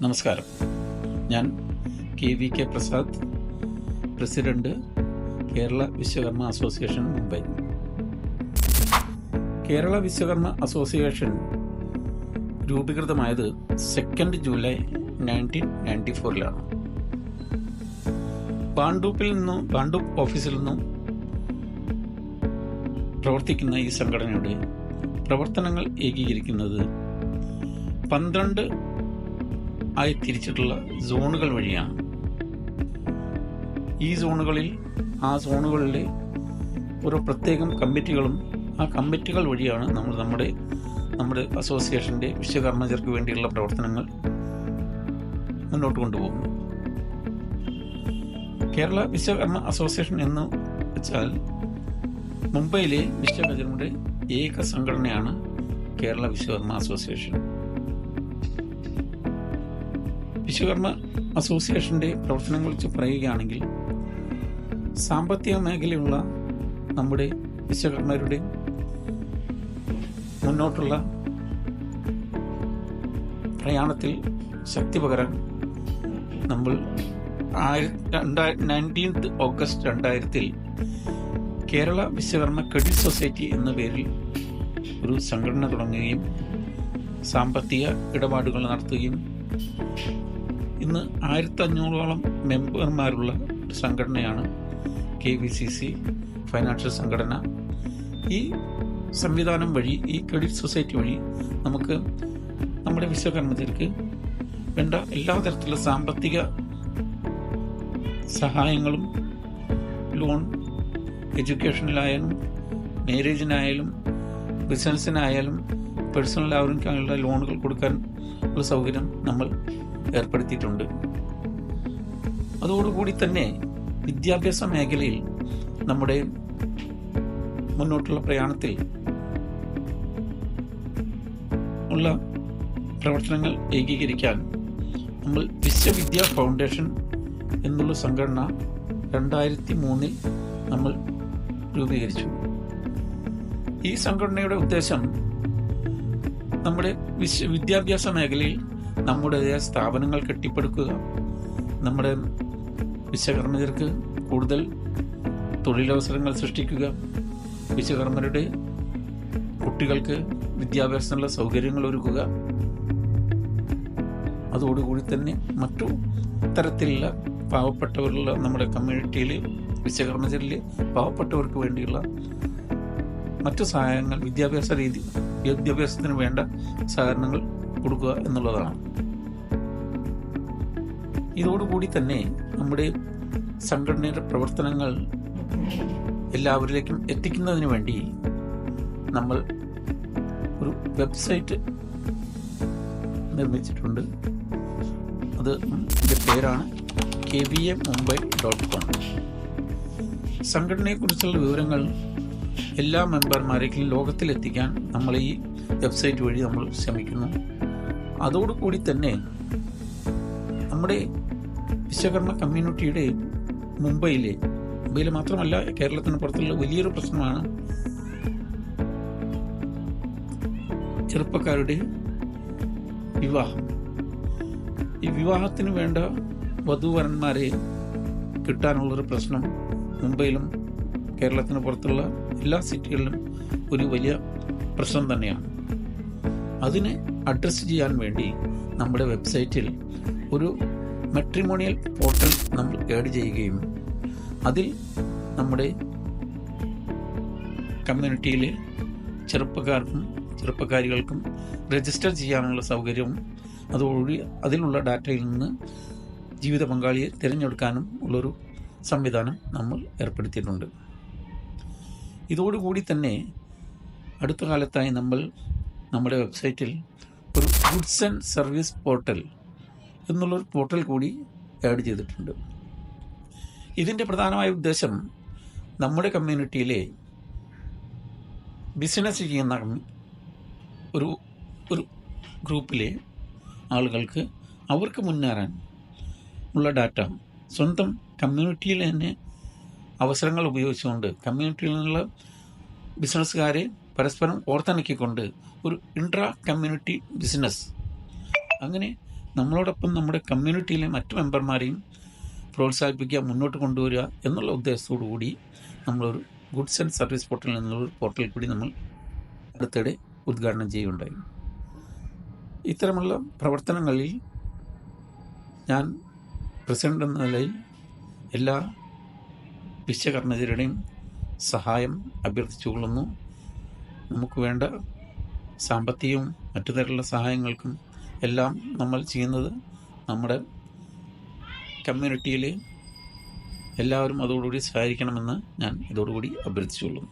നമസ്കാരം. ഞാൻ KVK Prasad, president, Kerala Vishwakarma association, Mumbai. Kerala Vishwakarma association രൂപീകൃതമായത് 2 ജൂലൈ 1994 പാണ്ഡൂപ്പ് ഓഫീസിൽ നിന്നും പ്രവർത്തിക്കുന്ന ഈ സംഘടനയുടെ പ്രവർത്തനങ്ങൾ ഏകീകരിക്കുന്നത് 12 ആയി തിരിച്ചിട്ടുള്ള സോണുകൾ വഴിയാണ്. ഈ സോണുകളിലെ ഓരോ പ്രത്യേകം കമ്മിറ്റികളും, ആ കമ്മിറ്റികൾ വഴിയാണ് നമ്മുടെ അസോസിയേഷൻ്റെ വിശ്വകർമ്മജർക്ക് വേണ്ടിയുള്ള പ്രവർത്തനങ്ങൾ മുന്നോട്ട് കൊണ്ടുപോകുന്നത്. കേരള വിശ്വകർമ്മ അസോസിയേഷൻ എന്ന് വെച്ചാൽ മുംബൈയിലെ വിശ്വകർമ്മരുടെ ഏക സംഘടനയാണ് കേരള വിശ്വകർമ്മ അസോസിയേഷൻ. വിശ്വകർമ്മ അസോസിയേഷൻ്റെ പ്രവർത്തനങ്ങളെക്കുറിച്ച് പറയുകയാണെങ്കിൽ, സാമ്പത്തിക മേഖലയുള്ള നമ്മുടെ വിശ്വകർമ്മരുടെ മുന്നോട്ടുള്ള പ്രയാണത്തിൽ ശക്തി പകരാൻ നമ്മൾ 19 August 2000 Kerala Vishwakarma credit society എന്ന പേരിൽ ഒരു സംഘടന തുടങ്ങുകയും സാമ്പത്തിക ഇടപാടുകൾ നടത്തുകയും ഇന്ന് 1500ഓളം മെമ്പർമാരുള്ള സംഘടനയാണ് KVCC ഫൈനാൻഷ്യൽ സംഘടന. ഈ സംവിധാനം വഴി, ഈ ക്രെഡിറ്റ് സൊസൈറ്റി വഴി നമുക്ക് നമ്മുടെ വിശ്വകർമ്മജർക്ക് വേണ്ട എല്ലാ തരത്തിലുള്ള സാമ്പത്തിക സഹായങ്ങളും, ലോൺ, എഡ്യൂക്കേഷനിലായാലും മാരേജിനായാലും ബിസിനസ്സിനായാലും പേഴ്സണൽ ആവശ്യങ്ങൾക്കുള്ള ലോണുകൾ കൊടുക്കാൻ ഉള്ള സൗകര്യം നമ്മൾ ഏർപ്പെടുത്തിയിട്ടുണ്ട്. അതോടുകൂടി തന്നെ വിദ്യാഭ്യാസ മേഖലയിൽ നമ്മുടെ മുന്നോട്ടുള്ള പ്രയാണത്തിൽ ഉള്ള പ്രവർത്തനങ്ങൾ ഏകീകരിക്കാൻ നമ്മൾ വിശ്വവിദ്യാ ഫൗണ്ടേഷൻ എന്നുള്ള സംഘടന 2003 നമ്മൾ രൂപീകരിച്ചു. ഈ സംഘടനയുടെ ഉദ്ദേശം നമ്മുടെ വിദ്യാഭ്യാസ മേഖലയിൽ നമ്മുടേതായ സ്ഥാപനങ്ങൾ കെട്ടിപ്പടുക്കുക, നമ്മുടെ വിശ്വകർമ്മജർക്ക് കൂടുതൽ തൊഴിലവസരങ്ങൾ സൃഷ്ടിക്കുക, വിശ്വകർമ്മരുടെ കുട്ടികൾക്ക് വിദ്യാഭ്യാസത്തിനുള്ള സൗകര്യങ്ങൾ ഒരുക്കുക, അതോടുകൂടി തന്നെ മറ്റു തരത്തിലുള്ള പാവപ്പെട്ടവരുള്ള നമ്മുടെ കമ്മ്യൂണിറ്റിയിൽ വിശ്വകർമ്മജരിൽ പാവപ്പെട്ടവർക്ക് വേണ്ടിയുള്ള മറ്റു സഹായങ്ങൾ, വിദ്യാഭ്യാസത്തിന് വേണ്ട സഹകരണങ്ങൾ കൊടുക്കുക എന്നുള്ളതാണ്. ഇതോടുകൂടി തന്നെ നമ്മുടെ സംഘടനയുടെ പ്രവർത്തനങ്ങൾ എല്ലാവരിലേക്കും എത്തിക്കുന്നതിന് വേണ്ടി നമ്മൾ ഒരു വെബ്സൈറ്റ് നിർമ്മിച്ചിട്ടുണ്ട്. അതിൻ്റെ പേരാണ് kvamumbai.com. സംഘടനയെക്കുറിച്ചുള്ള വിവരങ്ങൾ എല്ലാ മെമ്പർമാരേക്കും ലോകത്തിലെത്തിക്കാൻ നമ്മൾ ഈ വെബ്സൈറ്റ് വഴി നമ്മൾ ശ്രമിക്കുന്നു. അതോടുകൂടി തന്നെ നമ്മുടെ വിശ്വകർമ്മ കമ്മ്യൂണിറ്റിയുടെ മുംബൈയിൽ മാത്രമല്ല കേരളത്തിന് പുറത്തുള്ള വലിയൊരു പ്രശ്നമാണ് ചെറുപ്പക്കാരുടെ വിവാഹം. ഈ വിവാഹത്തിന് വേണ്ട വധൂവരന്മാരെ കിട്ടാനുള്ളൊരു പ്രശ്നം മുംബൈയിലും കേരളത്തിന് പുറത്തുള്ള എല്ലാ സിറ്റികളിലും ഒരു വലിയ പ്രശ്നം തന്നെയാണ്. അതിനെ അഡ്രസ്സ് ചെയ്യാൻ വേണ്ടി നമ്മുടെ വെബ്സൈറ്റിൽ ഒരു മാട്രിമോണിയൽ പോർട്ടൽ നമ്മൾ ആഡ് ചെയ്യുകയും അതിൽ നമ്മുടെ കമ്മ്യൂണിറ്റിയിലെ ചെറുപ്പക്കാരികൾക്കും രജിസ്റ്റർ ചെയ്യാനുള്ള സൗകര്യവും അതോടുകൂടി അതിലുള്ള ഡാറ്റയിൽ നിന്ന് ജീവിത പങ്കാളിയെ തിരഞ്ഞെടുക്കാനും ഉള്ളൊരു സംവിധാനം നമ്മൾ ഏർപ്പെടുത്തിയിട്ടുണ്ട്. ഇതോടുകൂടി തന്നെ അടുത്ത കാലത്തായി നമ്മൾ നമ്മുടെ വെബ്സൈറ്റിൽ ഒരു ഗുഡ്സ് ആൻഡ് സർവീസ് പോർട്ടൽ എന്നുള്ളൊരു പോർട്ടൽ കൂടി ആഡ് ചെയ്തിട്ടുണ്ട്. ഇതിൻ്റെ പ്രധാനമായ ഉദ്ദേശം നമ്മുടെ കമ്മ്യൂണിറ്റിയിലെ ബിസിനസ് ചെയ്യുന്ന ഒരു ഗ്രൂപ്പിലെ ആളുകൾക്ക് അവർക്ക് മുന്നേറാൻ ഉള്ള ഡാറ്റ സ്വന്തം കമ്മ്യൂണിറ്റിയിൽ തന്നെ അവസരങ്ങൾ ഉപയോഗിച്ചുകൊണ്ട് കമ്മ്യൂണിറ്റിയിൽ നിന്നുള്ള ബിസിനസ്സുകാരെ പരസ്പരം ഓർത്തിണക്കിക്കൊണ്ട് ഒരു ഇൻട്രാ കമ്മ്യൂണിറ്റി ബിസിനസ്, അങ്ങനെ നമ്മളോടൊപ്പം നമ്മുടെ കമ്മ്യൂണിറ്റിയിലെ മറ്റു മെമ്പർമാരെയും പ്രോത്സാഹിപ്പിക്കുക, മുന്നോട്ട് കൊണ്ടുവരിക എന്നുള്ള ഉദ്ദേശത്തോടു കൂടി നമ്മളൊരു ഗുഡ്സ് ആൻഡ് സർവീസ് പോർട്ടൽ എന്നുള്ളൊരു പോർട്ടൽ കൂടി നമ്മൾ അടുത്തിടെ ഉദ്ഘാടനം ചെയ്യുകയുണ്ടായി. ഇത്തരമുള്ള പ്രവർത്തനങ്ങളിൽ ഞാൻ പ്രസിഡന്റ് എന്ന നിലയിൽ എല്ലാ വിശ്വകർമ്മജരുടെയും സഹായം അഭ്യർത്ഥിച്ചുകൊള്ളുന്നു. നമുക്ക് വേണ്ട സാമ്പത്തികവും മറ്റു തരത്തിലുള്ള സഹായങ്ങൾക്കും എല്ലാം നമ്മൾ ചെയ്യുന്നത് നമ്മുടെ കമ്മ്യൂണിറ്റിയിലെ എല്ലാവരും അതോടുകൂടി സഹായിക്കണമെന്ന് ഞാൻ ഇതോടുകൂടി അഭ്യർത്ഥിച്ചുകൊള്ളുന്നു.